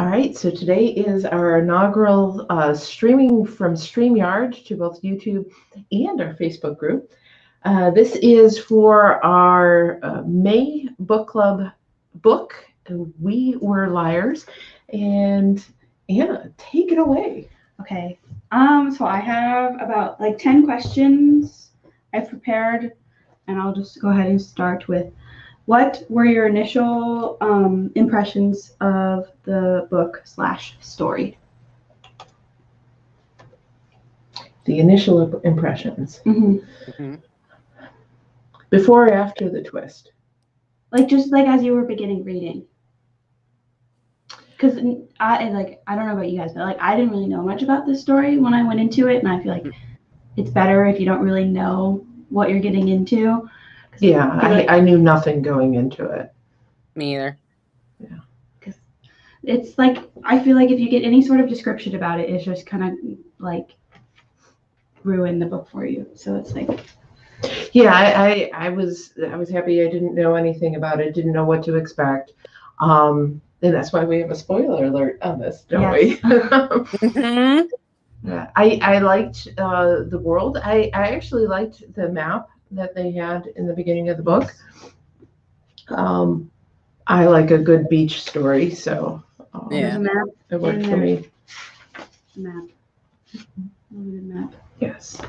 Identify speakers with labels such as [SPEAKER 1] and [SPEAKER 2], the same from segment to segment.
[SPEAKER 1] All right, so today is our inaugural streaming from StreamYard to both YouTube and our Facebook group. This is for our May book club book, We Were Liars. And Anna, take it away.
[SPEAKER 2] Okay. So I have about 10 questions I've prepared, and I'll just go ahead and start with, what were your initial impressions of the book/story?
[SPEAKER 1] The initial impressions.
[SPEAKER 2] Mm-hmm.
[SPEAKER 1] Before or after the twist?
[SPEAKER 2] Just as you were beginning reading. Because I don't know about you guys, but I didn't really know much about this story when I went into it, and I feel like it's better if you don't really know what you're getting into.
[SPEAKER 1] Yeah, I knew nothing going into it.
[SPEAKER 3] Me either.
[SPEAKER 2] Yeah. Because it's I feel like if you get any sort of description about it, it's just kind of ruin the book for you. So it's
[SPEAKER 1] yeah, I was happy I didn't know anything about it, didn't know what to expect. And that's why we have a spoiler alert on this, don't we?
[SPEAKER 3] Mm-hmm.
[SPEAKER 1] Yeah, I liked the world. I actually liked the map that they had in the beginning of the book. I like a good beach story, so
[SPEAKER 2] there's a map.
[SPEAKER 1] It worked for me.
[SPEAKER 2] Map. Map.
[SPEAKER 1] Yes.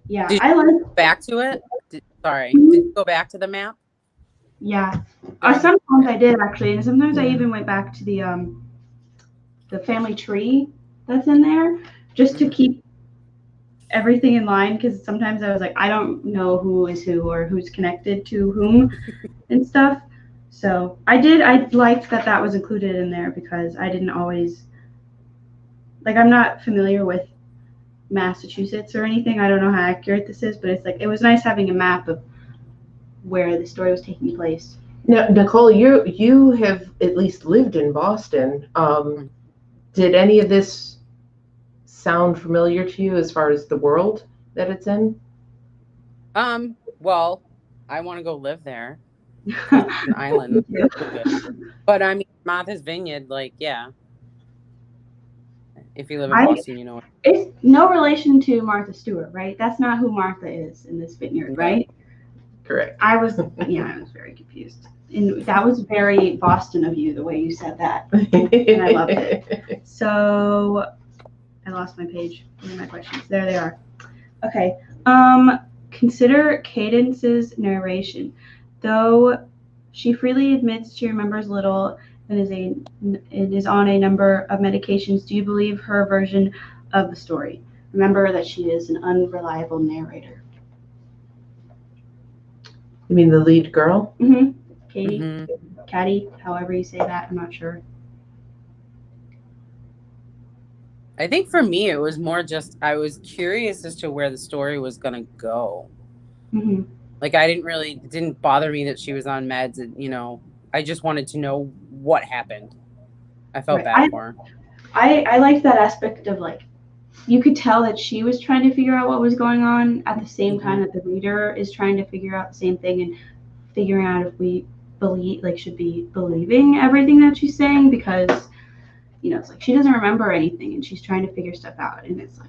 [SPEAKER 2] Yeah,
[SPEAKER 3] did
[SPEAKER 2] I like.
[SPEAKER 3] Go back to it. Did you go back to the map?
[SPEAKER 2] Yeah. Sometimes I did actually, and sometimes I even went back to the family tree that's in there just to keep everything in line, because sometimes I was I don't know who is who or who's connected to whom and stuff. So I liked that was included in there, because I didn't always I'm not familiar with Massachusetts or anything. I don't know how accurate this is, but it's it was nice having a map of where the story was taking place.
[SPEAKER 1] Now, Nicole, you have at least lived in Boston. Did any of this sound familiar to you as far as the world that it's in?
[SPEAKER 3] Well, I want to go live there. It's an island. But I mean, Martha's Vineyard, yeah. If you live in Boston, you know it.
[SPEAKER 2] It's no relation to Martha Stewart, right? That's not who Martha is in this vineyard, right?
[SPEAKER 1] Correct.
[SPEAKER 2] I was very confused. And that was very Boston of you, the way you said that. And I loved it. So I lost my page. Where are my questions? There they are. Okay. Consider Cadence's narration. Though she freely admits she remembers little and is on a number of medications, do you believe her version of the story? Remember that she is an unreliable narrator.
[SPEAKER 1] You mean the lead girl?
[SPEAKER 2] Mm-hmm. Katie, Caddy, however you say that, I'm not sure.
[SPEAKER 3] I think for me, it was more just I was curious as to where the story was going to go.
[SPEAKER 2] Mm-hmm.
[SPEAKER 3] It didn't bother me that she was on meds, and I just wanted to know what happened. I felt bad for her.
[SPEAKER 2] I liked that aspect of you could tell that she was trying to figure out what was going on at the same time that the reader is trying to figure out the same thing, and figuring out if we should be believing everything that she's saying, because it's she doesn't remember anything and she's trying to figure stuff out, and it's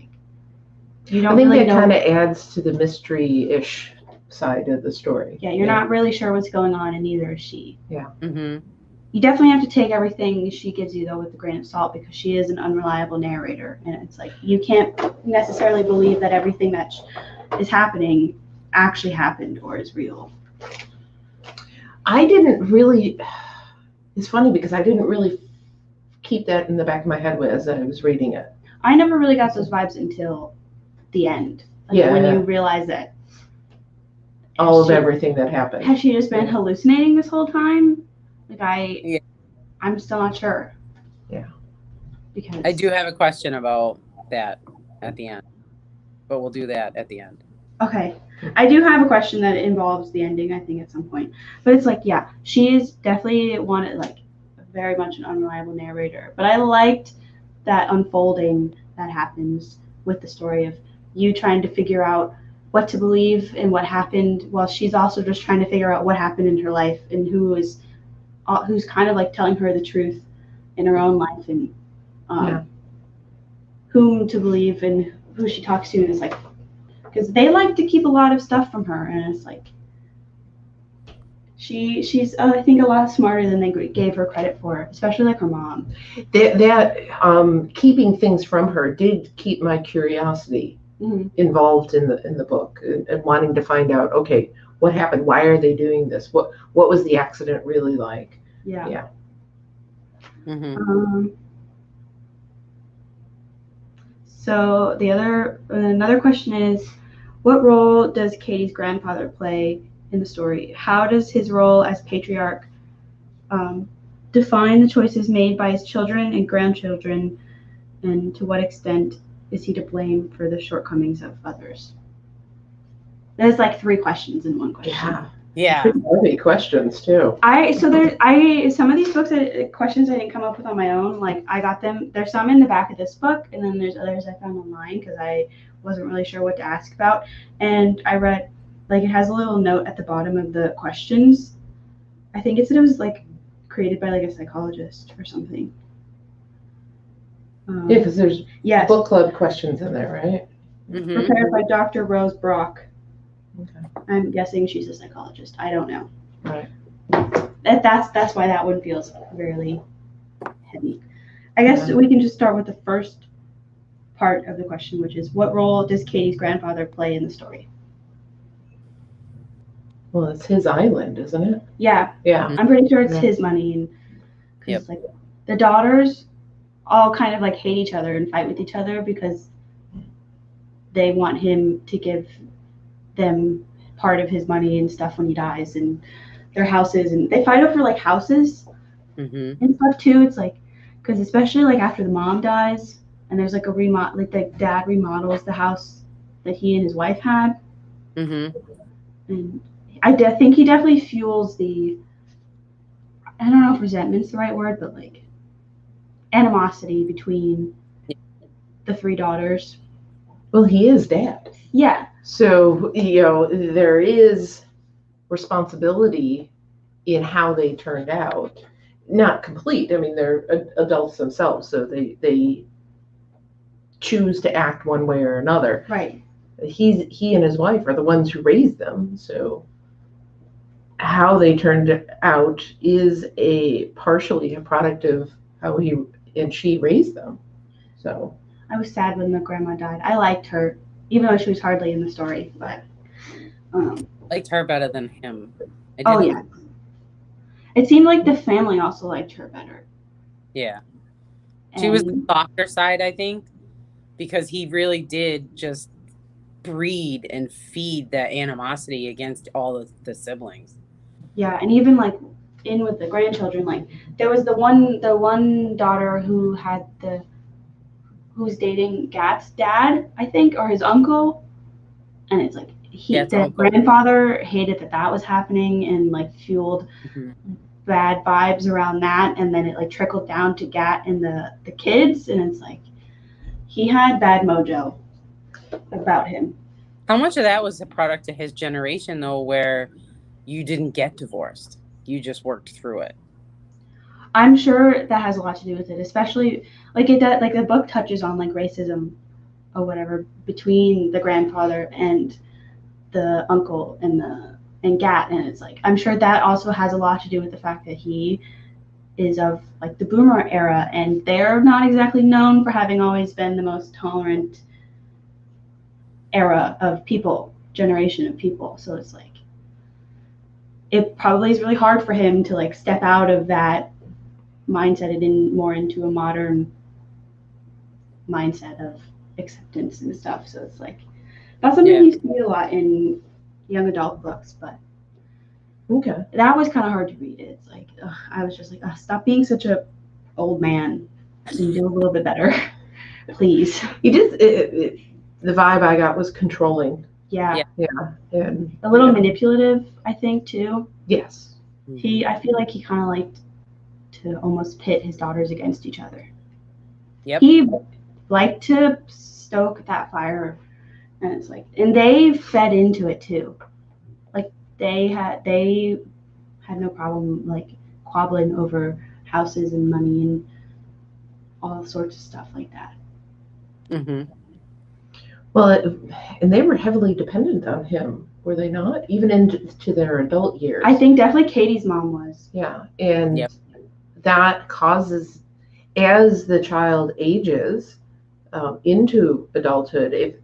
[SPEAKER 2] you don't. I think
[SPEAKER 1] that kind of adds to the mystery-ish side of the story.
[SPEAKER 2] Yeah, you're not really sure what's going on, and neither is she.
[SPEAKER 1] Yeah.
[SPEAKER 3] Mm-hmm.
[SPEAKER 2] You definitely have to take everything she gives you, though, with a grain of salt, because she is an unreliable narrator, and it's you can't necessarily believe that everything that is happening actually happened or is real.
[SPEAKER 1] I didn't really. It's funny because I didn't really keep that in the back of my head as I was reading it.
[SPEAKER 2] I never really got those vibes until the end. When you realize that
[SPEAKER 1] all of everything that happened.
[SPEAKER 2] Has she just been hallucinating this whole time? I'm still not sure.
[SPEAKER 1] Yeah.
[SPEAKER 2] Because
[SPEAKER 3] I do have a question about that at the end, but we'll do that at the end.
[SPEAKER 2] Okay. I do have a question that involves the ending, I think, at some point. But it's she is definitely very much an unreliable narrator. But I liked that unfolding that happens with the story of you trying to figure out what to believe and what happened, while she's also just trying to figure out what happened in her life and who is who's kind of like telling her the truth in her own life and whom to believe and who she talks to. And it's like, because they like to keep a lot of stuff from her, and it's like she's I think a lot smarter than they gave her credit for, especially like her mom.
[SPEAKER 1] That keeping things from her did keep my curiosity involved in the book and wanting to find out, okay, what happened? Why are they doing this? What was the accident really like?
[SPEAKER 2] Yeah. So another question is, what role does Katie's grandfather play in the story? How does his role as patriarch define the choices made by his children and grandchildren, and to what extent is he to blame for the shortcomings of others? There's like 3 questions in one question.
[SPEAKER 3] Yeah.
[SPEAKER 1] Pretty heavy questions too.
[SPEAKER 2] Some of these books questions I didn't come up with on my own. Like I got them. There's some in the back of this book, and then there's others I found online because I wasn't really sure what to ask about. And I read, like, it has a little note at the bottom of the questions. I think it was like created by like a psychologist or something.
[SPEAKER 1] Yeah, because there's book club questions in there, right?
[SPEAKER 2] Prepared by Dr. Rose Brock.
[SPEAKER 1] Okay.
[SPEAKER 2] I'm guessing she's a psychologist. I don't know.
[SPEAKER 1] Right.
[SPEAKER 2] That's why that one feels really heavy. I guess we can just start with the first part of the question, which is, what role does Katie's grandfather play in the story?
[SPEAKER 1] Well, it's his island, isn't it?
[SPEAKER 2] Yeah. I'm pretty sure it's his money, and like the daughters all kind of like hate each other and fight with each other because they want him to give them part of his money and stuff when he dies, and their houses, and they fight over like houses and stuff too. It's like, because especially like after the mom dies and there's like a remodel, like the dad remodels the house that he and his wife had, and I think he definitely fuels the, I don't know if resentment's the right word, but like animosity between the 3 daughters.
[SPEAKER 1] Well, he is dad.
[SPEAKER 2] Yeah.
[SPEAKER 1] So, there is responsibility in how they turned out. Not complete. I mean, they're adults themselves, so they choose to act one way or another.
[SPEAKER 2] Right.
[SPEAKER 1] He and his wife are the ones who raised them, so how they turned out is partially a product of how he and she raised them. So
[SPEAKER 2] I was sad when the grandma died. I liked her, even though she was hardly in the story, but
[SPEAKER 3] liked her better than him.
[SPEAKER 2] Oh yeah. It seemed like the family also liked her better.
[SPEAKER 3] Yeah. She was the softer side, I think, because he really did just breed and feed that animosity against all of the siblings.
[SPEAKER 2] Yeah, and even like in with the grandchildren, like there was the one daughter who was dating Gat's dad, I think, or his uncle, and it's like the grandfather hated that was happening and like fueled bad vibes around that, and then it like trickled down to Gat and the kids, and it's like he had bad mojo about him.
[SPEAKER 3] How much of that was a product of his generation though, where you didn't get divorced, you just worked through it?
[SPEAKER 2] I'm sure that has a lot to do with it, especially like the book touches on like racism or whatever between the grandfather and the uncle and Gat, and it's like I'm sure that also has a lot to do with the fact that he is of like the boomer era, and they're not exactly known for having always been the most tolerant era of generation of people. So it's like it probably is really hard for him to like step out of that mindset and more into a modern mindset of acceptance and stuff. So it's like that's something you see a lot in young adult books, but that was kind of hard to read. It's like I was just like, stop being such a old man and do a little bit better, please.
[SPEAKER 1] You just the vibe I got was controlling.
[SPEAKER 2] Yeah,
[SPEAKER 1] and
[SPEAKER 2] a little manipulative, I think too.
[SPEAKER 1] Yes,
[SPEAKER 2] I feel like he kind of liked to almost pit his daughters against each other.
[SPEAKER 3] Yep.
[SPEAKER 2] He liked to stoke that fire, and it's like, and they fed into it too. Like they had no problem like squabbling over houses and money and all sorts of stuff like that.
[SPEAKER 3] Mm-hmm.
[SPEAKER 1] Well, and they were heavily dependent on him, were they not? Even into their adult years.
[SPEAKER 2] I think definitely Katie's mom was.
[SPEAKER 1] Yeah, and
[SPEAKER 3] Yep.
[SPEAKER 1] that causes, as the child ages into adulthood, if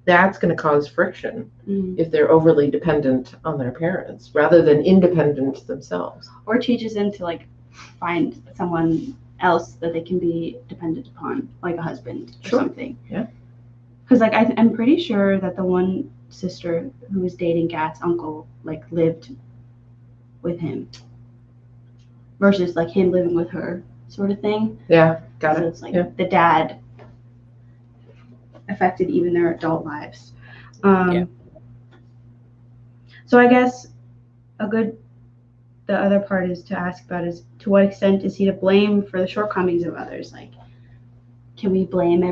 [SPEAKER 1] that's going to cause friction if they're overly dependent on their parents rather than independent themselves.
[SPEAKER 2] Or teaches them to like find someone else that they can be dependent upon, like a husband or something.
[SPEAKER 1] Yeah.
[SPEAKER 2] Because like I'm pretty sure that the one sister who was dating Gat's uncle like lived with him versus like him living with her sort of thing.
[SPEAKER 1] Yeah, got
[SPEAKER 2] So
[SPEAKER 1] it.
[SPEAKER 2] it's like the dad affected even their adult lives. So I guess the other part is to ask about is to what extent is he to blame for the shortcomings of others? Like, can we blame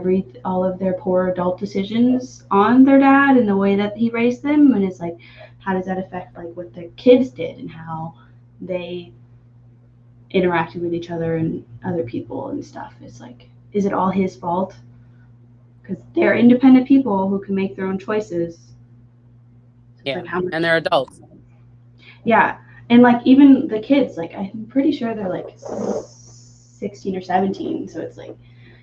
[SPEAKER 2] all of their poor adult decisions on their dad and the way that he raised them? And it's like, how does that affect like what the kids did and how they interacted with each other and other people and stuff? It's like, is it all his fault? Because they're independent people who can make their own choices.
[SPEAKER 3] Yeah,
[SPEAKER 2] like how much,
[SPEAKER 3] and they're adults.
[SPEAKER 2] Yeah, and like even the kids, like I'm pretty sure they're like 16 or 17. So it's like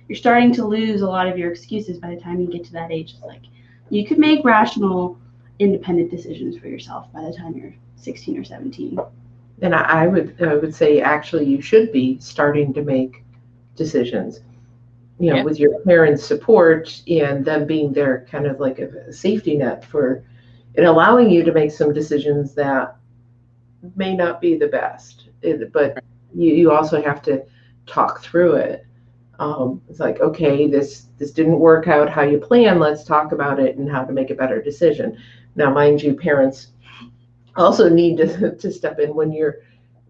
[SPEAKER 2] you're starting to lose a lot of your excuses by the time you get to that age. It's like you could make rational, independent decisions for yourself by the time you're 16 or 17.
[SPEAKER 1] And I would say actually you should be starting to make decisions, with your parents' support and them being there kind of like a safety net for and allowing you to make some decisions that may not be the best, but you also have to talk through it. It's like, okay, this didn't work out how you planned. Let's talk about it and how to make a better decision. Now, mind you, parents also need to step in when you're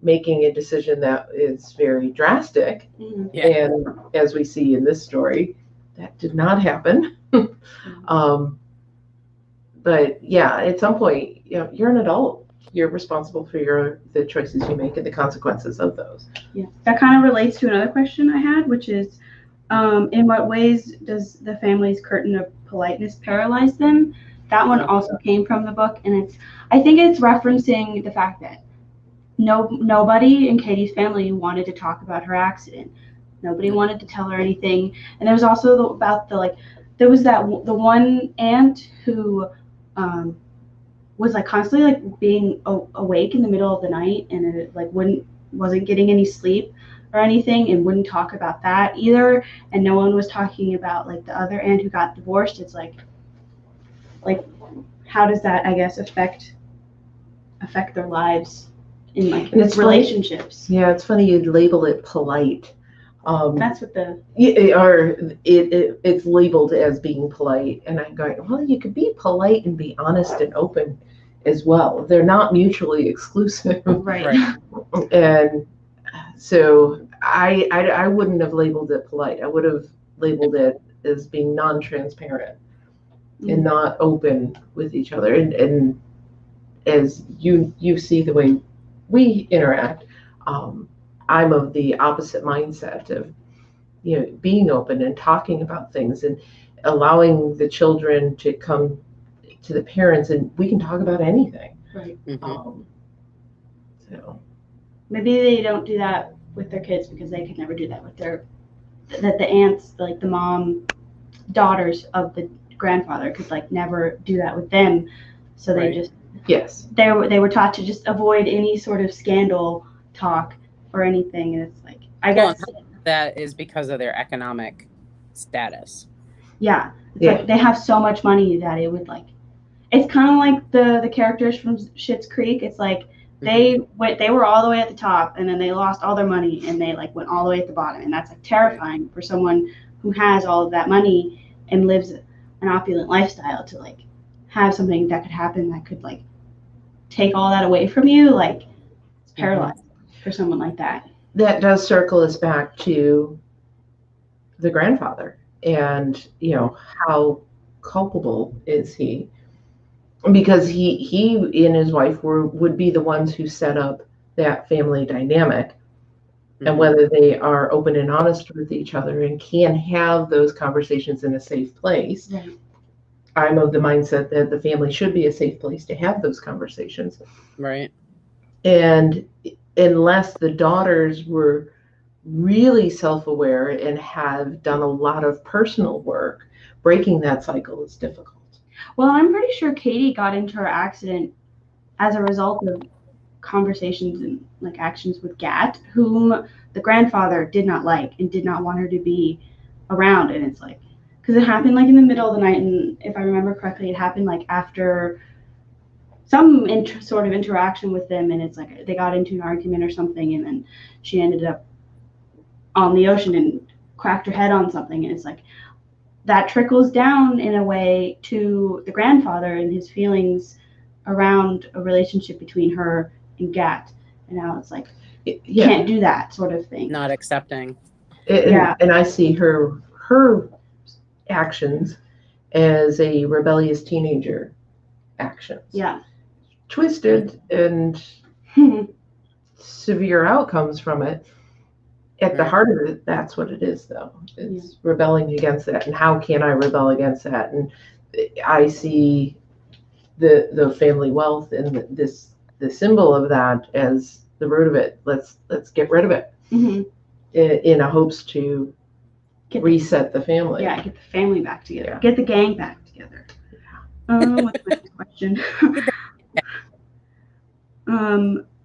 [SPEAKER 1] making a decision that is very drastic.
[SPEAKER 2] Mm-hmm.
[SPEAKER 1] And as we see in this story, that did not happen. But yeah, at some point, you're an adult. You're responsible for the choices you make and the consequences of those.
[SPEAKER 2] Yeah, that kind of relates to another question I had, which is, in what ways does the family's curtain of politeness paralyze them? That one also came from the book, and I think it's referencing the fact that nobody in Katie's family wanted to talk about her accident. Nobody wanted to tell her anything, and there was also there was the one aunt who was like constantly like being awake in the middle of the night and it like wasn't getting any sleep or anything and wouldn't talk about that either, and no one was talking about like the other aunt who got divorced. It's like how does that, I guess, affect their lives in like
[SPEAKER 1] and it's
[SPEAKER 2] relationships?
[SPEAKER 1] Funny. Yeah, it's funny you'd label it polite.
[SPEAKER 2] That's what
[SPEAKER 1] it's labeled as being polite, and I'm going, well, you could be polite and be honest and open as well. They're not mutually exclusive,
[SPEAKER 2] right.
[SPEAKER 1] And so I wouldn't have labeled it polite. I would have labeled it as being non-transparent and not open with each other. And as you see the way we interact, I'm of the opposite mindset of, being open and talking about things and allowing the children to come to the parents, and we can talk about anything.
[SPEAKER 2] Right.
[SPEAKER 3] Mm-hmm.
[SPEAKER 1] So
[SPEAKER 2] maybe they don't do that with their kids because they could never do that with the aunts, like the mom, daughters of the grandfather could like never do that with them. So they just they were taught to just avoid any sort of scandal talk or anything, and it's like I guess
[SPEAKER 3] that is because of their economic status.
[SPEAKER 2] Yeah, it's like they have so much money that it would like. It's kind of like the characters from Schitt's Creek. It's like they were all the way at the top, and then they lost all their money, and they like went all the way at the bottom, and that's like terrifying for someone who has all of that money and lives an opulent lifestyle to like have something that could happen that could like take all that away from you. Like it's paralyzed for someone like that.
[SPEAKER 1] That does circle us back to the grandfather and, how culpable is he? Because he and his wife would be the ones who set up that family dynamic
[SPEAKER 3] Mhm.
[SPEAKER 1] and whether they are open and honest with each other and can have those conversations in a safe place.
[SPEAKER 2] Right.
[SPEAKER 1] I'm of the mindset that the family should be a safe place to have those conversations.
[SPEAKER 3] Right.
[SPEAKER 1] And unless the daughters were really self-aware and have done a lot of personal work, breaking that cycle is difficult.
[SPEAKER 2] Well, I'm pretty sure Katie got into her accident as a result of conversations and like actions with Gat, whom the grandfather did not like and did not want her to be around. And it's like, because it happened like in the middle of the night, and if I remember correctly, it happened like after some sort of interaction with them, and it's like they got into an argument or something, and then she ended up on the ocean and cracked her head on something, and it's like that trickles down in a way to the grandfather and his feelings around a relationship between her and Gat, and now it's like can't do that sort of thing.
[SPEAKER 3] Not accepting.
[SPEAKER 1] And I see her actions as a rebellious teenager actions.
[SPEAKER 2] Yeah.
[SPEAKER 1] Twisted and severe outcomes from it. At the heart of it, that's what it is, though. It's rebelling against that. And how can I rebel against that? And I see the family wealth and the symbol of that as the root of it. Let's get rid of it in a hopes to reset the family.
[SPEAKER 2] Yeah, get the family back together. Get the gang back together. What's the next question?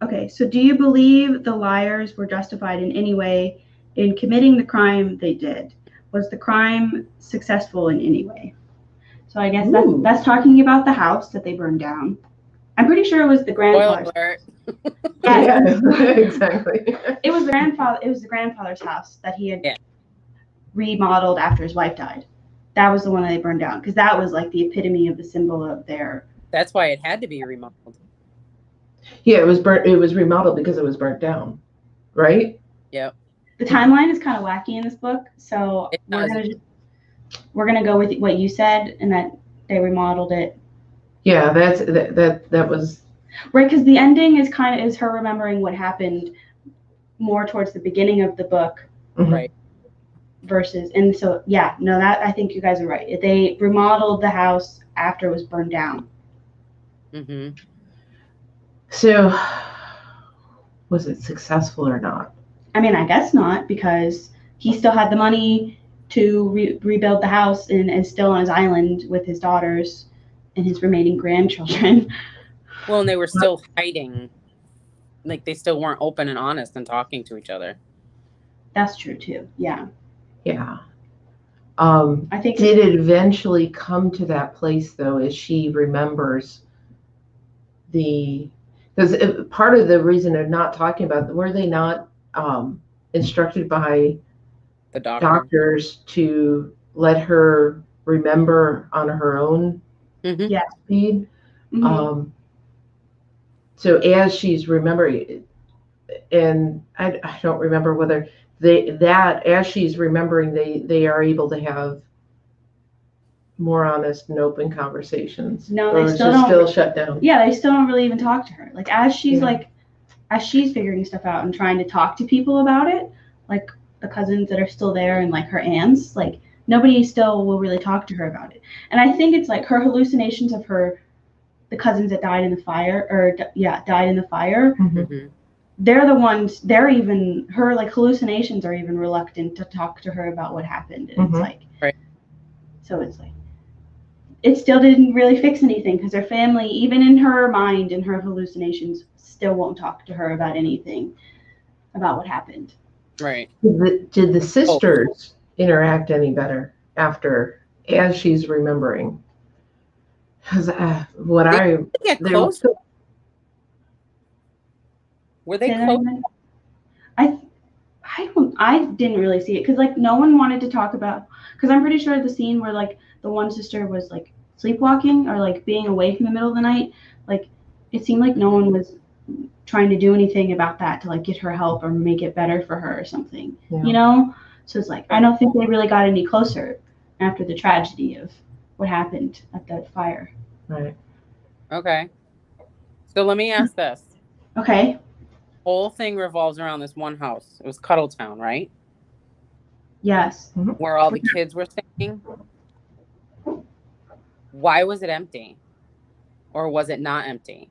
[SPEAKER 2] Okay, so do you believe the liars were justified in any way in committing the crime they did? Was the crime successful in any way? So I guess that's talking about the house that they burned down. I'm pretty sure it was the grandfather's.
[SPEAKER 1] Yeah, exactly.
[SPEAKER 2] It was the grandfather's house that he had remodeled after his wife died. That was the one that they burned down because that was like the epitome of the symbol of their.
[SPEAKER 3] That's why it had to be remodeled.
[SPEAKER 1] Yeah, it was burnt. It was remodeled because it was burnt down, right?
[SPEAKER 3] Yep.
[SPEAKER 2] The timeline is kind of wacky in this book, so we're gonna go with what you said, and that they remodeled it.
[SPEAKER 1] Yeah, that was
[SPEAKER 2] right, because the ending is her remembering what happened more towards the beginning of the book,
[SPEAKER 3] right?
[SPEAKER 2] Versus, and so that I think you guys are right. They remodeled the house after it was burned down.
[SPEAKER 3] Mm-hmm.
[SPEAKER 1] So, was it successful or not?
[SPEAKER 2] I mean, I guess not, because he still had the money to rebuild the house and is still on his island with his daughters and his remaining grandchildren.
[SPEAKER 3] Well, and they were still hiding. Like, they still weren't open and honest and talking to each other.
[SPEAKER 2] That's true, too. Yeah.
[SPEAKER 1] Yeah. I think did it eventually come to that place, though, as she remembers because part of the reason of not talking about it, were they not instructed by
[SPEAKER 3] the
[SPEAKER 1] doctors to let her remember on her own speed? So as she's remembering, and I don't remember whether as she's remembering, they are able to have more honest and open conversations.
[SPEAKER 2] No, they still
[SPEAKER 1] shut down.
[SPEAKER 2] Yeah, they still don't really even talk to her. Like as she's as she's figuring stuff out and trying to talk to people about it, like the cousins that are still there and like her aunts, like nobody still will really talk to her about it. And I think it's like her hallucinations of the cousins that died in the fire, died in the fire.
[SPEAKER 1] Mm-hmm.
[SPEAKER 2] They're the ones. They're even her like hallucinations are even reluctant to talk to her about what happened. And it's like, so it's like. It still didn't really fix anything because her family, even in her mind and her hallucinations, still won't talk to her about anything about what happened.
[SPEAKER 3] Right.
[SPEAKER 1] Did the sisters interact any better as she's remembering? Because were
[SPEAKER 3] they close? Were they close?
[SPEAKER 2] I didn't really see it because like no one wanted to talk about, because I'm pretty sure the scene where like the one sister was like sleepwalking or like being awake in the middle of the night, like it seemed like no one was trying to do anything about that to like get her help or make it better for her or something, you know? So it's like I don't think they really got any closer after the tragedy of what happened at the fire.
[SPEAKER 1] Right.
[SPEAKER 3] Okay. So let me ask this.
[SPEAKER 2] Okay.
[SPEAKER 3] whole thing revolves around this one house. It was Cuddletown, right?
[SPEAKER 2] Yes.
[SPEAKER 3] Where all the kids were staying. Why was it empty? Or was it not empty?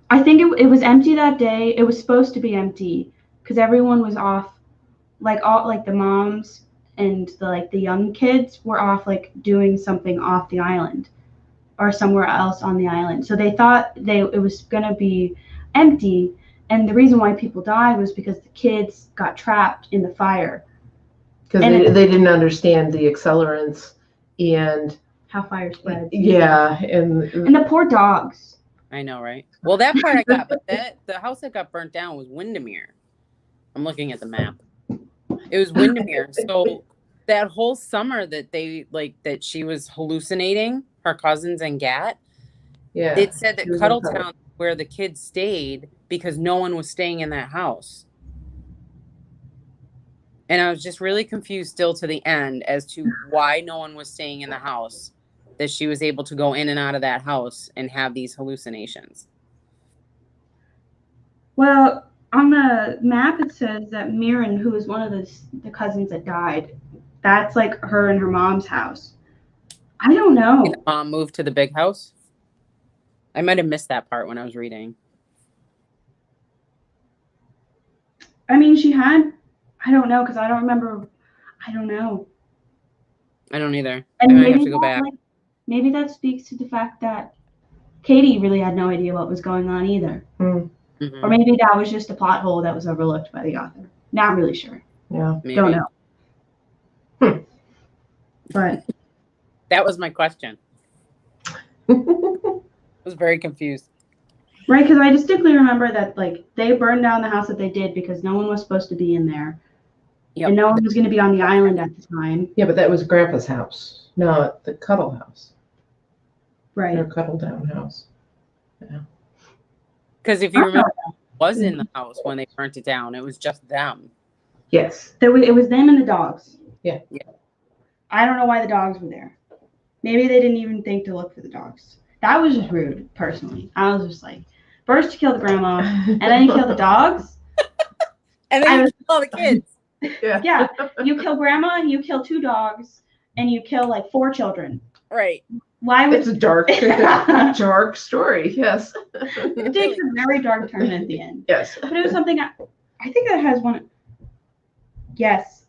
[SPEAKER 2] I think it was empty that day. It was supposed to be empty because everyone was off, like the moms and the young kids were off doing something off the island or somewhere else on the island. So they thought it was gonna be empty, and the reason why people died was because the kids got trapped in the fire.
[SPEAKER 1] Because they didn't understand the accelerants and
[SPEAKER 2] how fire spreads.
[SPEAKER 1] Yeah, and
[SPEAKER 2] the poor dogs.
[SPEAKER 3] I know, right? Well, that part I got, but the house that got burnt down was Windermere. I'm looking at the map. It was Windermere. So that whole summer that she was hallucinating her cousins and Gat.
[SPEAKER 1] Yeah,
[SPEAKER 3] it said that Cuddletown where the kids stayed because no one was staying in that house. And I was just really confused still to the end as to why no one was staying in the house, that she was able to go in and out of that house and have these hallucinations.
[SPEAKER 2] Well, on the map, it says that Mirren, who is one of the cousins that died, that's her and her mom's house. I don't know.
[SPEAKER 3] Did mom moved to the big house? I might have missed that part when I was reading.
[SPEAKER 2] I mean, she had... I don't know, because I don't remember. I don't know.
[SPEAKER 3] I don't either.
[SPEAKER 2] And
[SPEAKER 3] I might have to go back.
[SPEAKER 2] Maybe that speaks to the fact that Katie really had no idea what was going on either.
[SPEAKER 1] Mm-hmm.
[SPEAKER 2] Or maybe that was just a plot hole that was overlooked by the author. Not really sure.
[SPEAKER 1] Yeah.
[SPEAKER 3] Maybe.
[SPEAKER 2] Don't know. But
[SPEAKER 3] that was my question. I was very confused.
[SPEAKER 2] Right, because I distinctly remember that they burned down the house that they did because no one was supposed to be in there. Yep. And no one was going to be on the island at the time.
[SPEAKER 1] Yeah, but that was Grandpa's house, not the Cuddle house.
[SPEAKER 2] Right.
[SPEAKER 1] Their Cuddletown house. Yeah.
[SPEAKER 3] Because if you remember, it was in the house when they burnt it down. It was just them.
[SPEAKER 1] Yes.
[SPEAKER 2] It was them and the dogs.
[SPEAKER 1] Yeah.
[SPEAKER 2] I don't know why the dogs were there. Maybe they didn't even think to look for the dogs. That was just rude, personally. I was just like, first you kill the grandma, and then you kill the dogs.
[SPEAKER 3] And then you kill all the kids.
[SPEAKER 2] Yeah. You kill grandma, you kill 2 dogs, and you kill 4 children.
[SPEAKER 3] Right.
[SPEAKER 2] Why would
[SPEAKER 1] it's a dark story, yes.
[SPEAKER 2] It takes a very dark turn at the end.
[SPEAKER 1] Yes.
[SPEAKER 2] But it was something I think that has one. Yes.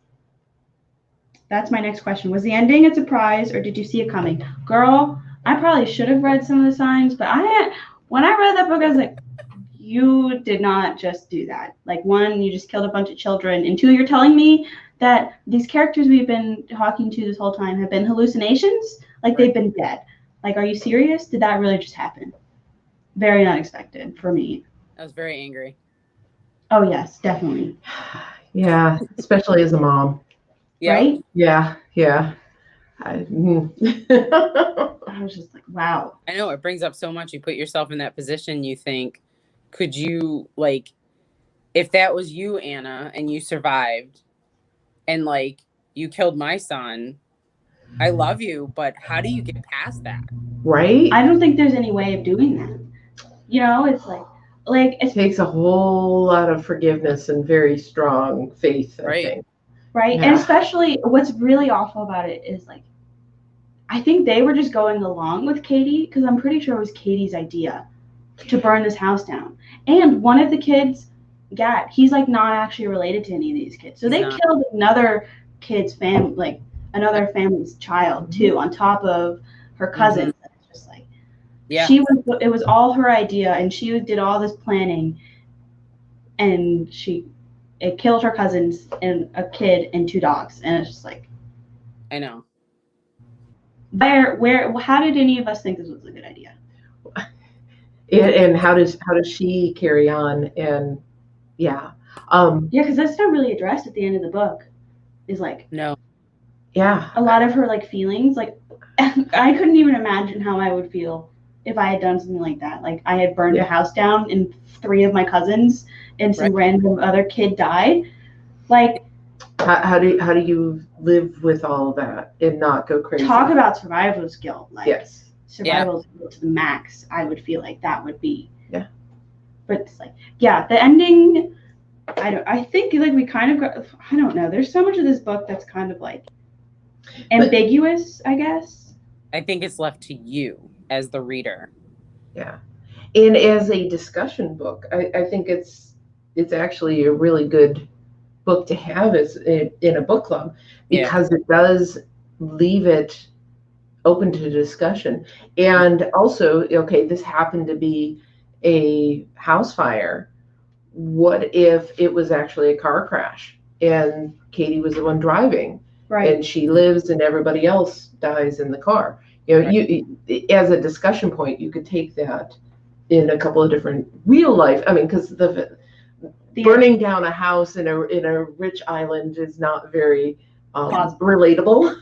[SPEAKER 2] That's my next question. Was the ending a surprise, or did you see it coming? Girl, I probably should have read some of the signs, but when I read that book, I was like, you did not just do that. 1, you just killed a bunch of children, and 2, you're telling me that these characters we've been talking to this whole time have been hallucinations? They've been dead. Are you serious? Did that really just happen? Very unexpected for me.
[SPEAKER 3] I was very angry.
[SPEAKER 2] Oh, yes, definitely.
[SPEAKER 1] Yeah, especially as a mom.
[SPEAKER 3] Yeah.
[SPEAKER 2] Right?
[SPEAKER 1] Yeah. I
[SPEAKER 2] was just like, wow.
[SPEAKER 3] I know, it brings up so much. You put yourself in that position, you think, could you, if that was you, Anna, and you survived, and, you killed my son, I love you, but how do you get past that?
[SPEAKER 1] Right?
[SPEAKER 2] I don't think there's any way of doing that. It's
[SPEAKER 1] it takes a whole lot of forgiveness and very strong faith, I think.
[SPEAKER 2] Right? Yeah. And especially what's really awful about it is I think they were just going along with Katie, because I'm pretty sure it was Katie's idea to burn this house down. And one of the kids, Gat, he's not actually related to any of these kids. So they killed another kid's family, another family's child too, on top of her cousins. Mm-hmm. It's just it was all her idea, and she did all this planning, and it killed her cousins and a kid and 2 dogs, and it's just
[SPEAKER 3] I know.
[SPEAKER 2] How did any of us think this was a good idea?
[SPEAKER 1] And how does she carry on? And because
[SPEAKER 2] that's not really addressed at the end of the book. Is
[SPEAKER 3] no.
[SPEAKER 1] Yeah.
[SPEAKER 2] A lot of her feelings, I couldn't even imagine how I would feel if I had done something like that. I had burned a house down and 3 of my cousins and some random other kid died.
[SPEAKER 1] How do you live with all that and not go crazy?
[SPEAKER 2] Talk about survival's guilt.
[SPEAKER 1] Yes.
[SPEAKER 2] Survival's guilt to the max. I would feel like that would be.
[SPEAKER 1] Yeah.
[SPEAKER 2] But it's the ending I think like we kind of got, I don't know. There's so much of this book that's kind of like ambiguous, I guess.
[SPEAKER 3] I think it's left to you as the reader.
[SPEAKER 1] Yeah. And as a discussion book, I think it's actually a really good book to have in a book club, because it does leave it open to discussion. And also, okay, this happened to be a house fire. What if it was actually a car crash and Katie was the one driving,
[SPEAKER 2] Right.
[SPEAKER 1] and she lives and everybody else dies in the car? You know, you as a discussion point, you could take that in a couple of different real life. I mean, because the burning down a house in a rich island is not very relatable.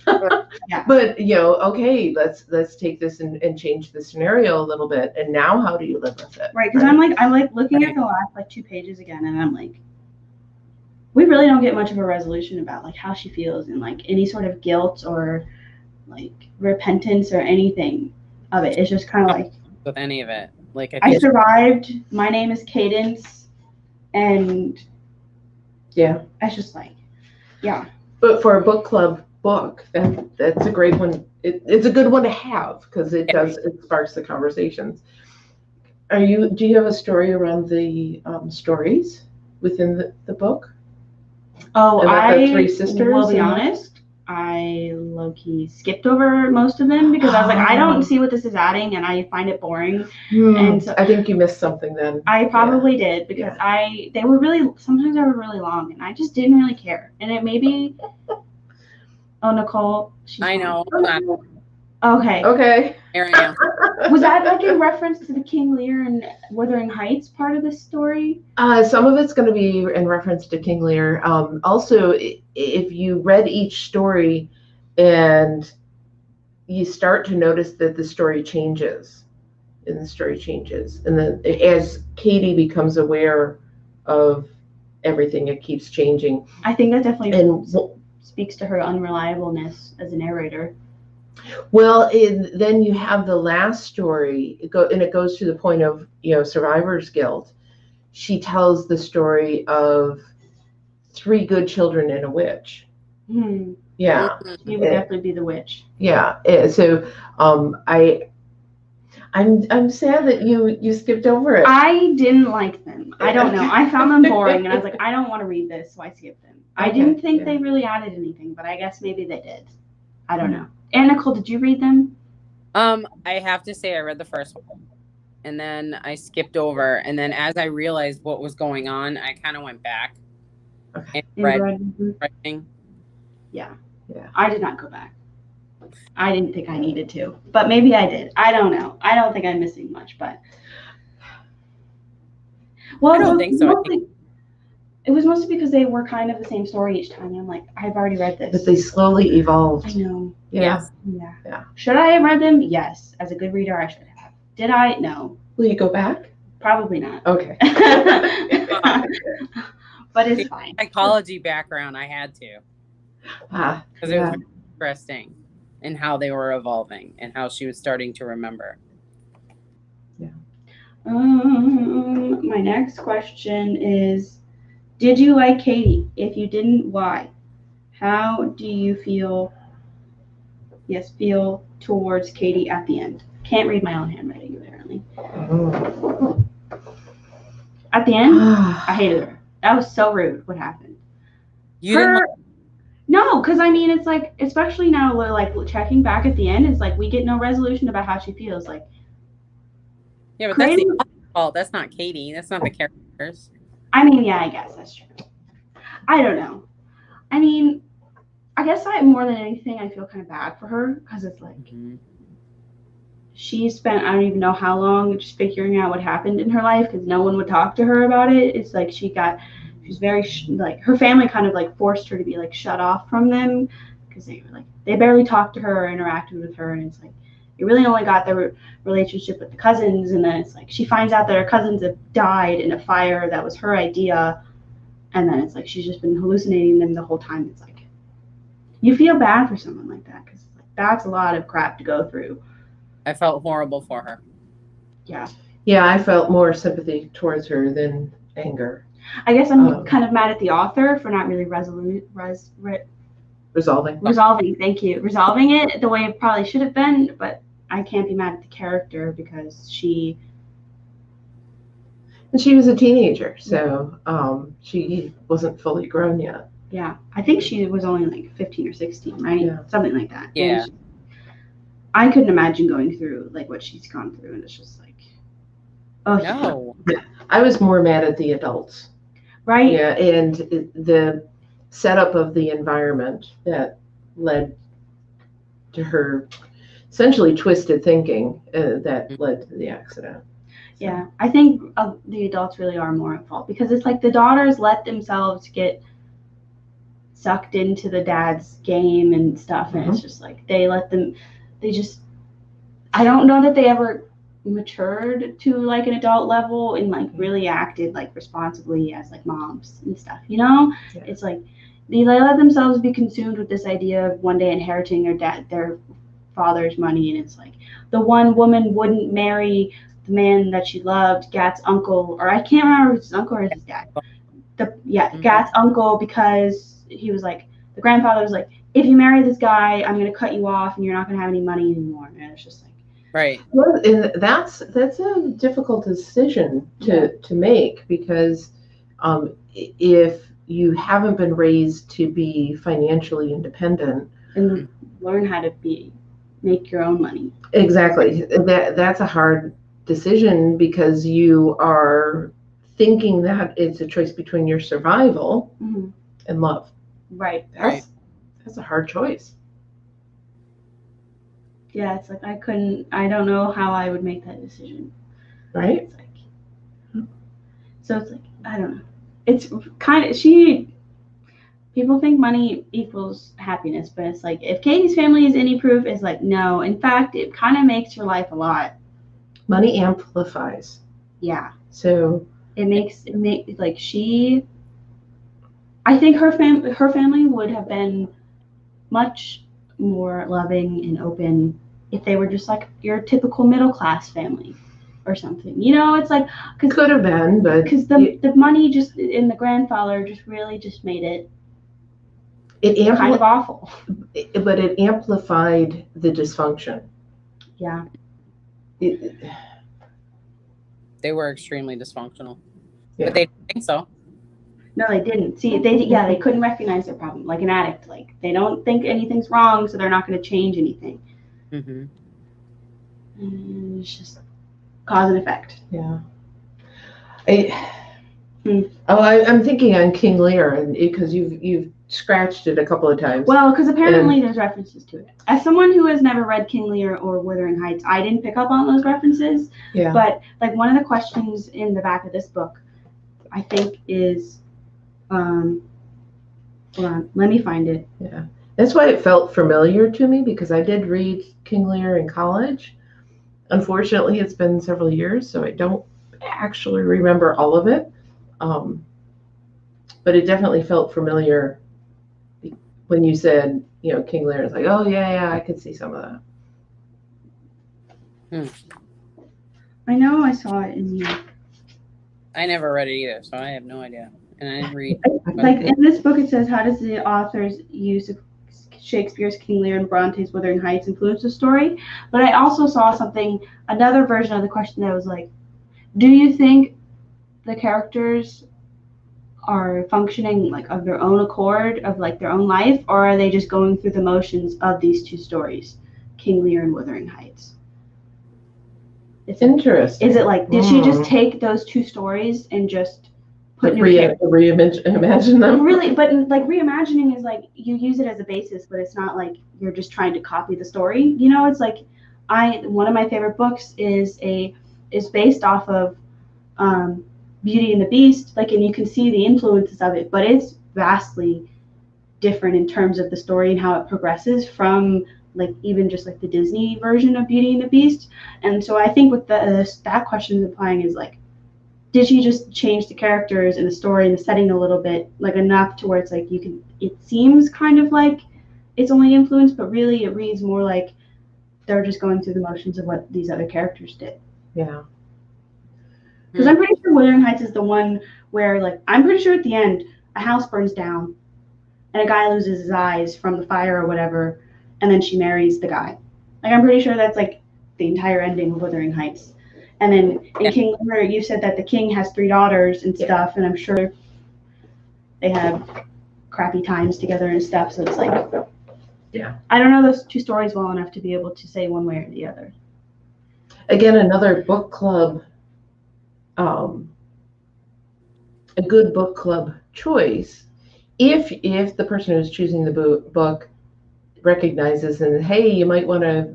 [SPEAKER 2] Yeah.
[SPEAKER 1] But okay, let's take this and change the scenario a little bit. And now, how do you live with it?
[SPEAKER 2] Right, because I'm like looking at the last like 2 pages again, and I'm like, we really don't get much of a resolution about like how she feels and like any sort of guilt or like repentance or anything of it. It's just kind of like
[SPEAKER 3] with any of it. Like
[SPEAKER 2] I survived. My name is Cadence, and it's just like, yeah.
[SPEAKER 1] But for a book club book, that's a great one. It's a good one to have, because it sparks the conversations. Do you have a story around the stories within the book?
[SPEAKER 2] Oh,
[SPEAKER 1] about the 3 sisters.
[SPEAKER 2] Will be honest, I low-key skipped over most of them because I was like, I don't see what this is adding, and I find it boring. And so
[SPEAKER 1] I think you missed something then.
[SPEAKER 2] I probably did, because sometimes they were really long, and I just didn't really care. And it maybe, oh, Nicole,
[SPEAKER 3] I know.
[SPEAKER 2] Okay.
[SPEAKER 3] Here I am.
[SPEAKER 2] Was that like in reference to the King Lear and Wuthering Heights part of this story?
[SPEAKER 1] Some of it's going to be in reference to King Lear. Also, if you read each story and you start to notice that the story changes, and then as Katie becomes aware of everything, it keeps changing.
[SPEAKER 2] I think that definitely speaks to her unreliableness as a narrator.
[SPEAKER 1] Well, then you have the last story, and it goes to the point of survivor's guilt. She tells the story of 3 good children and a witch. Yeah,
[SPEAKER 2] she would definitely be the witch.
[SPEAKER 1] Yeah, so I'm sad that you skipped over it.
[SPEAKER 2] I didn't like them. I don't know. I found them boring, and I was like, I don't want to read this, so I skipped them. I didn't think they really added anything, but I guess maybe they did. I don't know. And Nicole, did you read them?
[SPEAKER 3] I have to say I read the first one, and then I skipped over, and then as I realized what was going on, I kind of went back and read everything.
[SPEAKER 2] Yeah. I did not go back. I didn't think I needed to, but maybe I did. I don't know. I don't think I'm missing much, but
[SPEAKER 3] I don't think so.
[SPEAKER 2] It was mostly because they were kind of the same story each time. And I'm like, I've already read this.
[SPEAKER 1] But they slowly evolved.
[SPEAKER 2] I know.
[SPEAKER 1] Yeah.
[SPEAKER 2] Should I have read them? Yes. As a good reader, I should have. Did I? No.
[SPEAKER 1] Will you go back?
[SPEAKER 2] Probably not.
[SPEAKER 1] Okay.
[SPEAKER 2] But it's fine.
[SPEAKER 3] Psychology background, I had to. Because it was interesting in how they were evolving and how she was starting to remember.
[SPEAKER 1] Yeah.
[SPEAKER 2] My next question is, did you like Katie? If you didn't, why? How do you feel towards Katie at the end? Can't read my own handwriting, apparently. At the end, I hated her. That was so rude. What happened? No, because I mean, it's like, especially now, we're like checking back at the end, it's like we get no resolution about how she feels. Like,
[SPEAKER 3] yeah, but that's the fault. That's not Katie. That's not the characters.
[SPEAKER 2] I mean, yeah, I guess that's true. I don't know. I mean, I guess more than anything, I feel kind of bad for her, because it's like she spent, I don't even know how long, just figuring out what happened in her life, because no one would talk to her about it. It's like she's very like, her family kind of like forced her to be like shut off from them, because they barely talked to her or interacted with her, and it's like you really only got the relationship with the cousins, and then it's like she finds out that her cousins have died in a fire that was her idea, and then it's like she's just been hallucinating them the whole time. It's like you feel bad for someone like that, because like, that's a lot of crap to go through.
[SPEAKER 3] I felt horrible for her.
[SPEAKER 2] Yeah,
[SPEAKER 1] I felt more sympathy towards her than anger.
[SPEAKER 2] I guess I'm kind of mad at the author for not really resolving. Thank you. Resolving it the way it probably should have been, but I can't be mad at the character because she
[SPEAKER 1] was a teenager, so she wasn't fully grown yet.
[SPEAKER 2] Yeah, I think she was only like 15 or 16, right?
[SPEAKER 1] Yeah.
[SPEAKER 2] Something like that.
[SPEAKER 3] Yeah.
[SPEAKER 2] I couldn't imagine going through like what she's gone through, and it's just like, oh
[SPEAKER 3] No.
[SPEAKER 1] I was more mad at the adults.
[SPEAKER 2] Right.
[SPEAKER 1] Yeah, and the setup of the environment that led to her essentially twisted thinking that led to the accident.
[SPEAKER 2] Yeah, I think the adults really are more at fault because it's like the daughters let themselves get sucked into the dad's game and stuff, and it's just like they just, I don't know that they ever matured to like an adult level and like really acted like responsibly as like moms and stuff, you know?
[SPEAKER 1] Yeah.
[SPEAKER 2] It's like they let themselves be consumed with this idea of one day inheriting their father's money, and it's like the one woman wouldn't marry the man that she loved, Gat's uncle, or I can't remember if it's his uncle or his dad. Gat's uncle, because he was like, the grandfather was like, if you marry this guy, I'm going to cut you off and you're not going to have any money anymore. And it's just like,
[SPEAKER 3] right.
[SPEAKER 1] Well, and that's a difficult decision to make because if you haven't been raised to be financially independent
[SPEAKER 2] and learn how to make your own money.
[SPEAKER 1] Exactly. That's a hard decision because you are thinking that it's a choice between your survival and love.
[SPEAKER 2] Right.
[SPEAKER 1] That's a hard choice.
[SPEAKER 2] Yeah, it's like I don't know how I would make that decision.
[SPEAKER 1] Right?
[SPEAKER 2] It's like, so it's like, I don't know. It's kind of, people think money equals happiness, but it's like, if Katie's family is any proof, it's like, no. In fact, it kind of makes your life a lot.
[SPEAKER 1] Money amplifies.
[SPEAKER 2] Yeah.
[SPEAKER 1] So
[SPEAKER 2] it makes like I think her family would have been much more loving and open if they were just like your typical middle class family or something. You know, it's like
[SPEAKER 1] could have been, but
[SPEAKER 2] because the money just in the grandfather just really just made it kind of awful.
[SPEAKER 1] But it amplified the dysfunction.
[SPEAKER 2] Yeah.
[SPEAKER 3] They were extremely dysfunctional.
[SPEAKER 1] Yeah.
[SPEAKER 3] But they didn't think so.
[SPEAKER 2] No, they didn't. See, they couldn't recognize their problem, like an addict. Like they don't think anything's wrong, so they're not going to change anything.
[SPEAKER 3] Mm-hmm.
[SPEAKER 2] And it's just cause and effect.
[SPEAKER 1] Yeah. I'm thinking on King Lear, and because you've scratched it a couple of times.
[SPEAKER 2] Well, because apparently there's references to it. As someone who has never read King Lear or Wuthering Heights, I didn't pick up on those references.
[SPEAKER 1] Yeah.
[SPEAKER 2] But like one of the questions in the back of this book, I think is, hold on, let me find it.
[SPEAKER 1] Yeah, that's why it felt familiar to me because I did read King Lear in college. Unfortunately, it's been several years, so I don't actually remember all of it. But it definitely felt familiar when you said, King Lear. It's like, oh yeah, I could see some of that.
[SPEAKER 2] I know I saw it in the.
[SPEAKER 3] I never read it either, so I have no idea. And I didn't read.
[SPEAKER 2] Like in this book, it says, how does the author's use of Shakespeare's King Lear and Bronte's Wuthering Heights influence the story? But I also saw another version of the question that was like, do you think the characters are functioning like of their own accord, of like their own life, or are they just going through the motions of these two stories, King Lear and Wuthering Heights?
[SPEAKER 1] It's interesting.
[SPEAKER 2] Is it like, did she just take those two stories and just put
[SPEAKER 1] reimagine them?
[SPEAKER 2] Really, but like reimagining is like you use it as a basis, but it's not like you're just trying to copy the story. It's like one of my favorite books is based off of Beauty and the Beast, like, and you can see the influences of it, but it's vastly different in terms of the story and how it progresses from like even just like the Disney version of Beauty and the Beast. And so I think what that question is implying is like, did she just change the characters and the story and the setting a little bit, like enough to where it's like it seems kind of like it's only influenced, but really it reads more like they're just going through the motions of what these other characters did.
[SPEAKER 1] Yeah.
[SPEAKER 2] Because I'm pretty sure Wuthering Heights is the one where, like, I'm pretty sure at the end a house burns down and a guy loses his eyes from the fire or whatever, and then she marries the guy. Like, I'm pretty sure that's like the entire ending of Wuthering Heights. And then in King Lear, you said that the king has 3 daughters and stuff, and I'm sure they have crappy times together and stuff. So it's like,
[SPEAKER 1] yeah.
[SPEAKER 2] I don't know those 2 stories well enough to be able to say one way or the other.
[SPEAKER 1] Again, another book club, a good book club choice, if the person who's choosing the book recognizes, and hey, you might want to,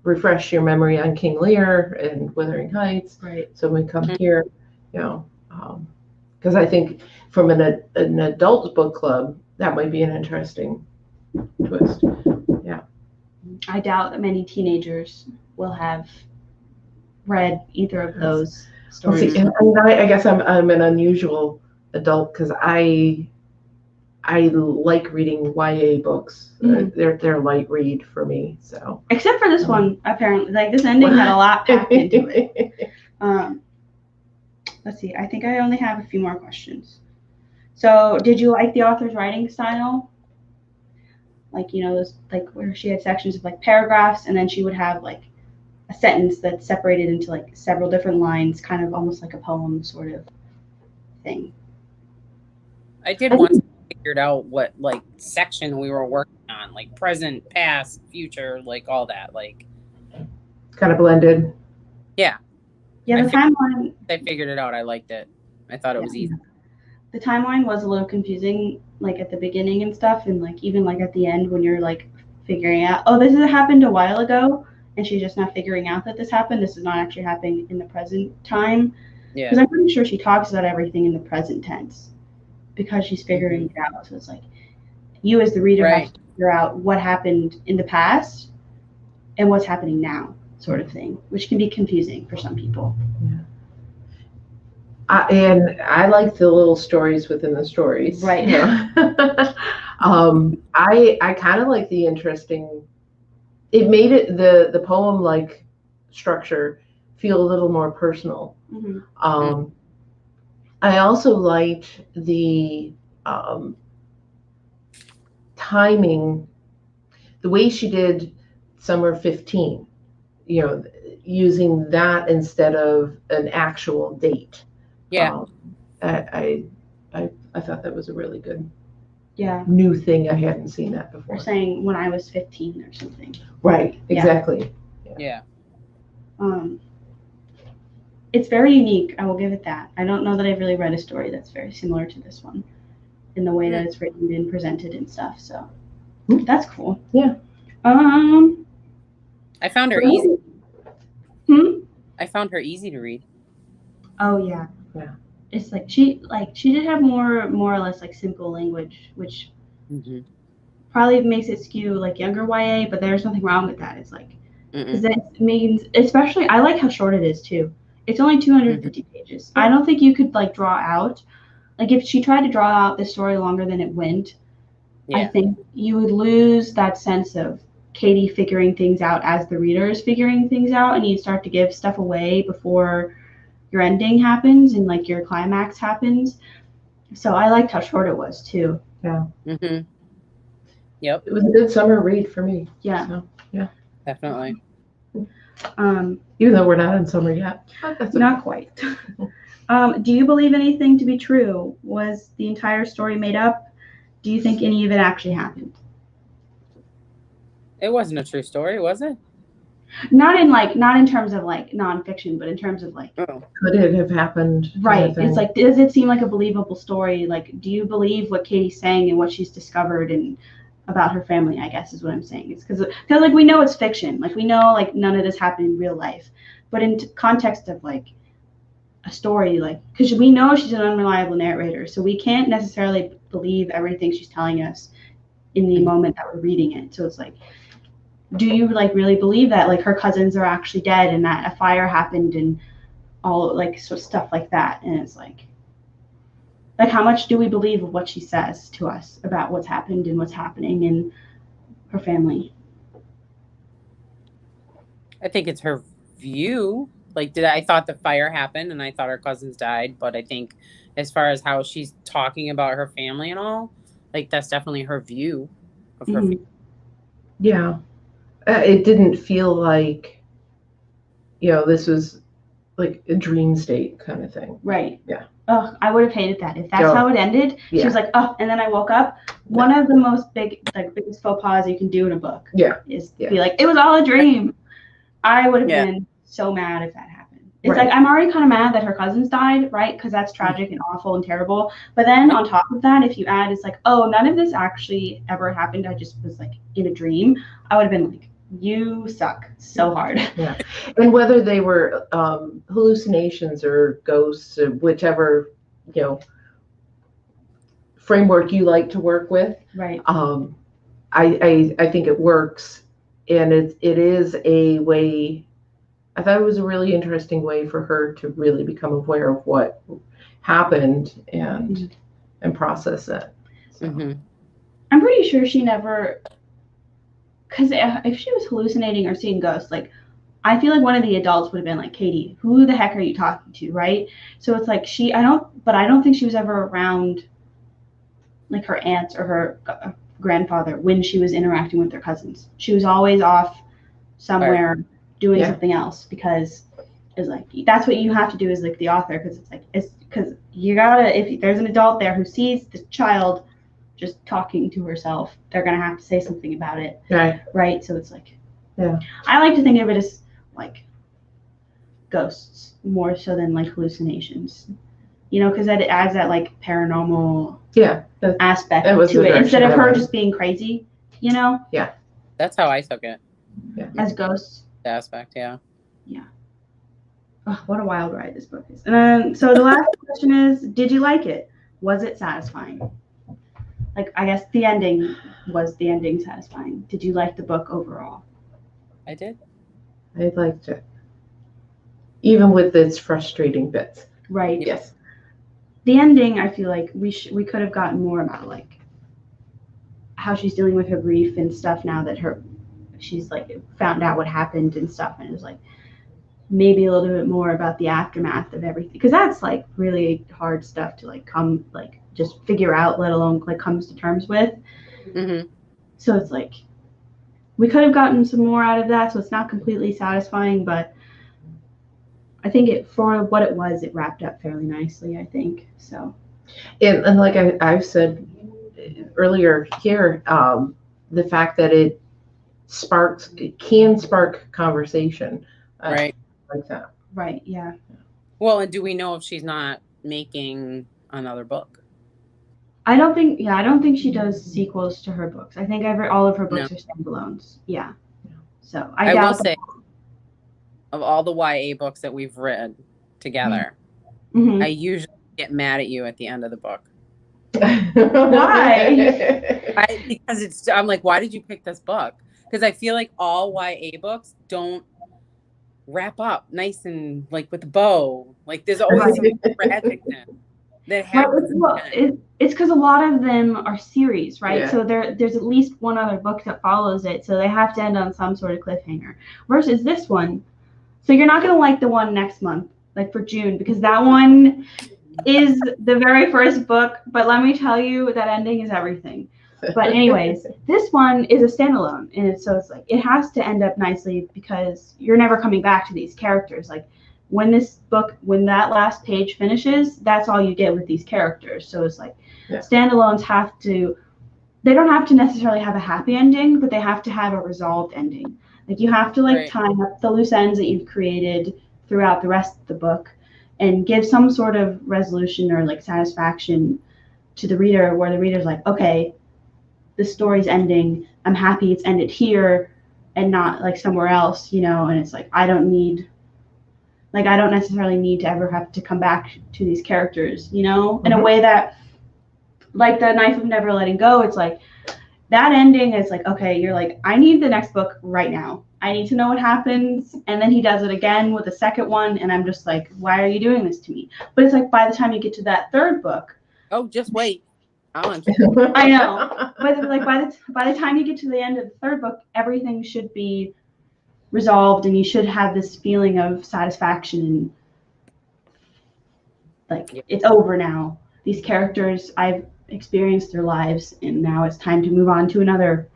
[SPEAKER 1] refresh your memory on King Lear and Wuthering Heights.
[SPEAKER 2] Right.
[SPEAKER 1] So when we come here, because I think from an adult book club, that might be an interesting twist. Yeah.
[SPEAKER 2] I doubt that many teenagers will have read either of those stories.
[SPEAKER 1] See, and I guess I'm an unusual adult because I like reading YA books. They're light read for me. So
[SPEAKER 2] except for this one, apparently, like this ending had a lot packed into it. Let's see. I think I only have a few more questions. So, did you like the author's writing style? Like, those, like where she had sections of like paragraphs, and then she would have like a sentence that's separated into like several different lines, kind of almost like a poem sort of thing.
[SPEAKER 3] I did once figured out what like section we were working on, like present, past, future, like all that, like
[SPEAKER 1] kind of blended.
[SPEAKER 3] Yeah.
[SPEAKER 2] Yeah, the timeline.
[SPEAKER 3] I figured it out. I liked it. I thought it was easy.
[SPEAKER 2] The timeline was a little confusing, like at the beginning and stuff, and like even like at the end when you're like figuring out, oh, this has happened a while ago, and she's just not figuring out that this happened. This is not actually happening in the present time.
[SPEAKER 3] Yeah.
[SPEAKER 2] Because I'm pretty sure she talks about everything in the present tense because she's figuring it out. So it's like you as the reader have to figure out what happened in the past and what's happening now, sort of thing, which can be confusing for some people.
[SPEAKER 1] Yeah. And I like the little stories within the stories.
[SPEAKER 2] Right.
[SPEAKER 1] I kind of like the interesting. It made it the poem like structure feel a little more personal.
[SPEAKER 2] Mm-hmm.
[SPEAKER 1] I also liked the timing, the way she did Summer 15. Using that instead of an actual date.
[SPEAKER 2] Yeah.
[SPEAKER 1] I thought that was a really good
[SPEAKER 2] new
[SPEAKER 1] thing. I hadn't seen that before.
[SPEAKER 2] Or saying when I was 15 or something.
[SPEAKER 1] Right, exactly.
[SPEAKER 3] Yeah.
[SPEAKER 2] It's very unique. I will give it that. I don't know that I've really read a story that's very similar to this one in the way that it's written and presented and stuff. So that's cool.
[SPEAKER 1] Yeah.
[SPEAKER 3] I found her easy. I found her easy to read.
[SPEAKER 2] Oh yeah.
[SPEAKER 1] Yeah.
[SPEAKER 2] It's like she did have more or less like simple language, which probably makes it skew like younger YA, but there's nothing wrong with that. It's like because that means, especially I like how short it is too. It's only 250 pages. I don't think you could like draw out, like if she tried to draw out the story longer than it went, I think you would lose that sense of Katie figuring things out as the reader is figuring things out, and you'd start to give stuff away before your ending happens and like your climax happens. So I liked how short it was too.
[SPEAKER 1] Yeah.
[SPEAKER 3] Yep.
[SPEAKER 1] It was a good summer read for me.
[SPEAKER 2] Yeah.
[SPEAKER 1] So, yeah.
[SPEAKER 3] Definitely.
[SPEAKER 1] Even though we're not in summer yet.
[SPEAKER 2] Not quite. Do you believe anything to be true? Was the entire story made up? Do you think any of it actually happened?
[SPEAKER 3] It wasn't a true story, was it?
[SPEAKER 2] Not in terms of like nonfiction, but in terms of like
[SPEAKER 1] could it have happened?
[SPEAKER 2] Right. It's like, does it seem like a believable story? Like, do you believe what Katie's saying and what she's discovered and about her family, I guess is what I'm saying. It's because like we know it's fiction. Like we know like none of this happened in real life. But in context of like a story, like because we know she's an unreliable narrator, so we can't necessarily believe everything she's telling us in the moment that we're reading it. So it's like, do you like really believe that like her cousins are actually dead and that a fire happened and all like sort of stuff like that? And it's like how much do we believe of what she says to us about what's happened and what's happening in her family?
[SPEAKER 3] I think it's her view Like, I thought the fire happened and I thought her cousins died, but I think as far as how she's talking about her family and all, like that's definitely her view of her family.
[SPEAKER 1] Yeah. It didn't feel like, this was like a dream state kind of thing.
[SPEAKER 2] Right.
[SPEAKER 1] Yeah.
[SPEAKER 2] Oh, I would have hated that if that's how it ended.
[SPEAKER 1] Yeah.
[SPEAKER 2] She was like, oh, and then I woke up. One of the most biggest faux pas you can do in a book is be like, it was all a dream. I would have been so mad if that happened. It's like, I'm already kind of mad that her cousins died, right? Because that's tragic and awful and terrible. But then on top of that, if you add, it's like, oh, none of this actually ever happened. I just was like in a dream. I would have been like, you suck so hard.
[SPEAKER 1] Yeah. And whether they were hallucinations or ghosts, or whichever, framework you like to work with.
[SPEAKER 2] Right.
[SPEAKER 1] I think it works. And it is a way, I thought it was a really interesting way for her to really become aware of what happened and process it. So.
[SPEAKER 2] I'm pretty sure she never, because if she was hallucinating or seeing ghosts, like, I feel like one of the adults would have been like, Katie, who the heck are you talking to, right? So it's like I don't think she was ever around like her aunts or her grandfather when she was interacting with their cousins. She was always off somewhere doing something else, because it's like, that's what you have to do as like the author, because it's like, because you gotta, if there's an adult there who sees the child just talking to herself, they're gonna have to say something about it. Right. So it's like, I like to think of it as like ghosts more so than like hallucinations, because that adds that like paranormal aspect to it instead of her just being crazy,
[SPEAKER 3] That's how I took it.
[SPEAKER 2] As ghosts.
[SPEAKER 3] The aspect, yeah.
[SPEAKER 2] Oh, what a wild ride this book is. And so the last question is, did you like it? Was it satisfying? Like, I guess the ending satisfying? Did you like the book overall?
[SPEAKER 3] I did.
[SPEAKER 1] I liked it. Even with its frustrating bits.
[SPEAKER 2] Right.
[SPEAKER 1] Yes.
[SPEAKER 2] The ending, I feel like we could have gotten more about like how she's dealing with her grief and stuff now that she's like found out what happened and stuff, and it was like maybe a little bit more about the aftermath of everything, because that's like really hard stuff to like come like just figure out, let alone like comes to terms with. So it's like we could have gotten some more out of that, so it's not completely satisfying, but I think for what it was, it wrapped up fairly nicely, I think. So
[SPEAKER 1] and like I've said earlier here, the fact that it can spark conversation,
[SPEAKER 3] right,
[SPEAKER 1] like that.
[SPEAKER 2] Right. Yeah.
[SPEAKER 3] Well, and do we know if she's not making another book?
[SPEAKER 2] I don't think she does sequels to her books. I think all of her books are standalones. Yeah. So I
[SPEAKER 3] will say, of all the YA books that we've read together, I usually get mad at you at the end of the book.
[SPEAKER 2] Why?
[SPEAKER 3] Because I'm like, why did you pick this book? Because I feel like all YA books don't wrap up nice and like with a bow. Like there's always some tragicness that happens.
[SPEAKER 2] Well, it's because a lot of them are series, right? Yeah. So there's at least one other book that follows it, so they have to end on some sort of cliffhanger. Versus this one, so you're not gonna like the one next month, like for June, because that one is the very first book. But let me tell you, that ending is everything. But anyways, this one is a standalone, and so it's like it has to end up nicely because you're never coming back to these characters. Like when that last page finishes, that's all you get with these characters. So it's like standalones they don't have to necessarily have a happy ending, but they have to have a resolved ending. Like you have to tie up the loose ends that you've created throughout the rest of the book and give some sort of resolution or like satisfaction to the reader, where the reader's like, okay, the story's ending. I'm happy it's ended here and not like somewhere else, and it's like I don't necessarily need to ever have to come back to these characters, in a way that, like the Knife of Never Letting Go, it's like that ending is like, okay, you're like, I need the next book right now. I need to know what happens. And then he does it again with the second one, and I'm just like, why are you doing this to me? But it's like by the time you get to that third book,
[SPEAKER 3] oh, just wait.
[SPEAKER 2] I know, but like by the time you get to the end of the third book, everything should be resolved, and you should have this feeling of satisfaction and like it's over now. These characters, I've experienced their lives, and now it's time to move on to another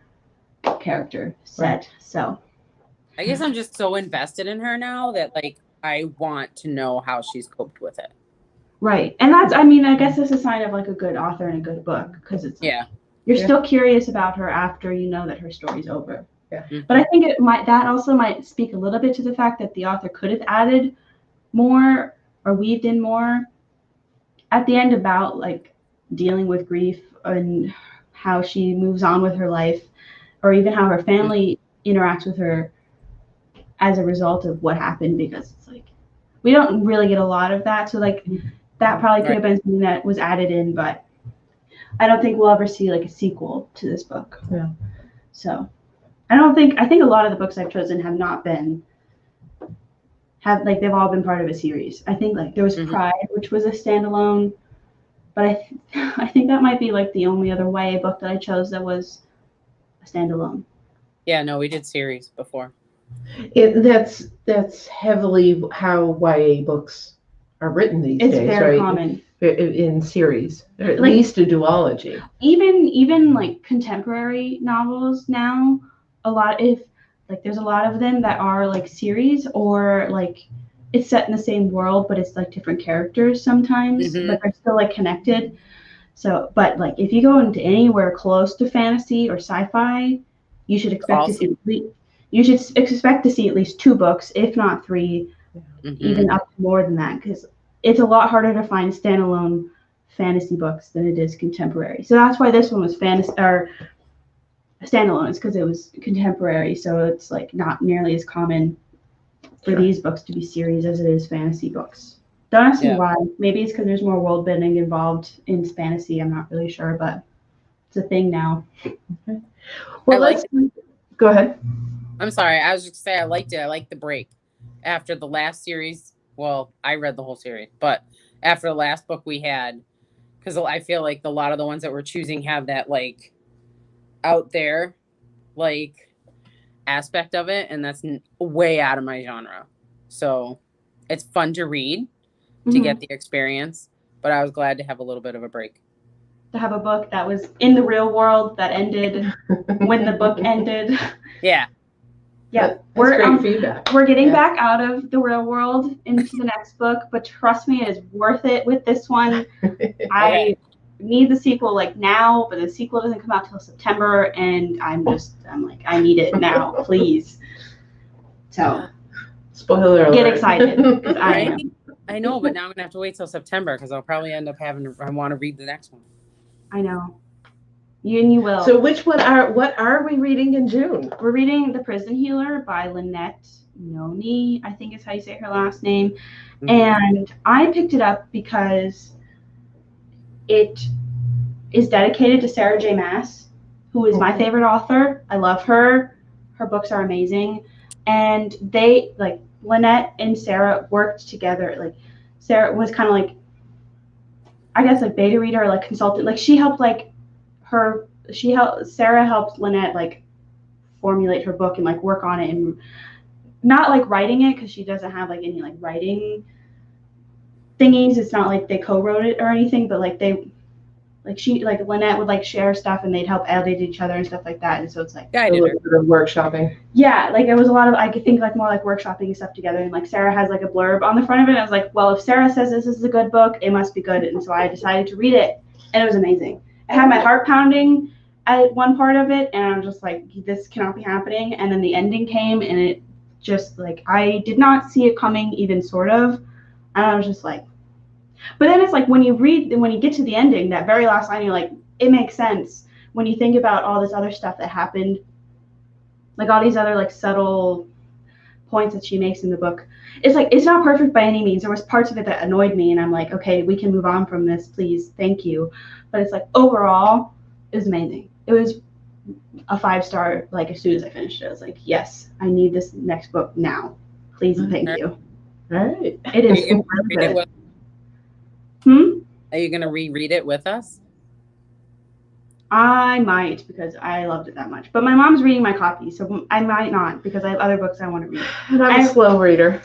[SPEAKER 2] character set.
[SPEAKER 1] Right.
[SPEAKER 2] So
[SPEAKER 3] I guess I'm just so invested in her now that like I want to know how she's coped with it.
[SPEAKER 2] right, and that's, I mean, I guess that's a sign of like a good author and a good book, because it's like, you're still curious about her after you know that her story's over.
[SPEAKER 1] Yeah.
[SPEAKER 2] But I think that also might speak a little bit to the fact that the author could have added more or weaved in more at the end about like dealing with grief and how she moves on with her life, or even how her family interacts with her as a result of what happened, because it's like we don't really get a lot of that. So like that probably could have been something that was added in, but I don't think we'll ever see like a sequel to this book.
[SPEAKER 1] Yeah.
[SPEAKER 2] So I think a lot of the books I've chosen have not been they've all been part of a series. I think like there was Pride, which was a standalone, but I think that might be like the only other YA book that I chose that was a standalone.
[SPEAKER 3] Yeah, no, we did series before.
[SPEAKER 1] That's heavily how YA books are written these days,
[SPEAKER 2] It's very
[SPEAKER 1] right?
[SPEAKER 2] common
[SPEAKER 1] In series, or at
[SPEAKER 2] like,
[SPEAKER 1] least a duology.
[SPEAKER 2] Even like contemporary novels now, there's a lot of them that are like series, or like it's set in the same world but it's like different characters sometimes, but they're still like connected. So, but like if you go into anywhere close to fantasy or sci-fi, you should expect to see at least 2 books, if not 3, even up to more than that, because it's a lot harder to find standalone fantasy books than it is contemporary. So that's why this one was fantasy or standalone, is because it was contemporary. So it's like not nearly as common for these books to be series as it is fantasy books. Don't ask me why. Maybe it's because there's more world building involved in fantasy. I'm not really sure, but it's a thing now.
[SPEAKER 1] Okay. Well, go ahead.
[SPEAKER 3] I'm sorry. I was just saying I liked it. I liked the break after the last series. Well, I read the whole series, but after the last book we had, because I feel like a lot of the ones that we're choosing have that like out there like aspect of it, and that's way out of my genre. So it's fun to read to get the experience, but I was glad to have a little bit of a break.
[SPEAKER 2] To have a book that was in the real world that ended when the book ended.
[SPEAKER 3] Yeah.
[SPEAKER 2] Yeah,
[SPEAKER 1] that's great feedback.
[SPEAKER 2] We're getting back out of the real world into the next book, but trust me, it is worth it with this one. I need the sequel like now, but the sequel doesn't come out till September, and I'm like, I need it now, please. So,
[SPEAKER 1] spoiler alert.
[SPEAKER 2] Get excited.
[SPEAKER 3] I know, but now I'm gonna have to wait till September because I'll probably end up I want to read the next one.
[SPEAKER 2] I know. You will.
[SPEAKER 1] So what are we reading in June?
[SPEAKER 2] We're reading The Prison Healer by Lynette Noni, I think is how you say her last name. And I picked it up because it is dedicated to Sarah J. Maas, who is my favorite author. I love her. Her books are amazing. And they, like, Lynette and Sarah worked together. Like, Sarah was kind of like, I guess, like, beta reader, or like consultant. Like, she helped, like, Sarah helped Lynette like formulate her book and like work on it, and not like writing it because she doesn't have like any like writing thingies. It's not like they co-wrote it or anything, but like Lynette would like share stuff and they'd help edit each other and stuff like that. And so it's like
[SPEAKER 1] a little bit of workshopping.
[SPEAKER 2] Yeah, like it was a lot of, I could think like more like workshopping and stuff together. And like Sarah has like a blurb on the front of it. And I was like, well, if Sarah says this is a good book, it must be good. And so I decided to read it, and it was amazing. It had my heart pounding at one part of it, and I'm just like, this cannot be happening. And then the ending came, and it just like, I did not see it coming, even sort of. And I was just like, but then it's like when you get to the ending, that very last line, you're like, it makes sense when you think about all this other stuff that happened, like all these other like subtle points that she makes in the book. It's like, it's not perfect by any means. There was parts of it that annoyed me, and I'm like, okay, we can move on from this, please, thank you. But it's like, overall, it was amazing. It was a 5-star, like, as soon as I finished it. I was like, yes, I need this next book now. Please and thank you.
[SPEAKER 1] All right.
[SPEAKER 2] It is really good.
[SPEAKER 3] Are you going to reread it with us?
[SPEAKER 2] I might because I loved it that much. But my mom's reading my copy, so I might not because I have other books I want to read.
[SPEAKER 1] And I'm a slow reader.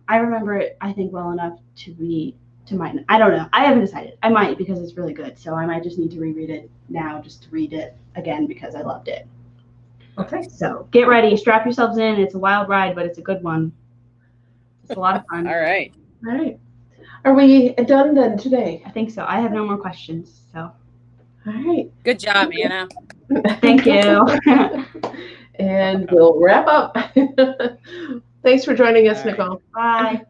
[SPEAKER 2] I remember it, I think, well enough to read to might. I don't know. I haven't decided. I might because it's really good. So I might just need to reread it now just to read it again because I loved it.
[SPEAKER 1] Okay.
[SPEAKER 2] So get ready. Strap yourselves in. It's a wild ride, but it's a good one. It's a lot of fun.
[SPEAKER 3] All right.
[SPEAKER 1] All right. Are we done then today?
[SPEAKER 2] I think so. I have no more questions. So.
[SPEAKER 1] All right.
[SPEAKER 3] Good job, Anna.
[SPEAKER 2] Thank you.
[SPEAKER 1] And we'll wrap up. Thanks for joining us,
[SPEAKER 3] All right.
[SPEAKER 1] Nicole.
[SPEAKER 2] Bye.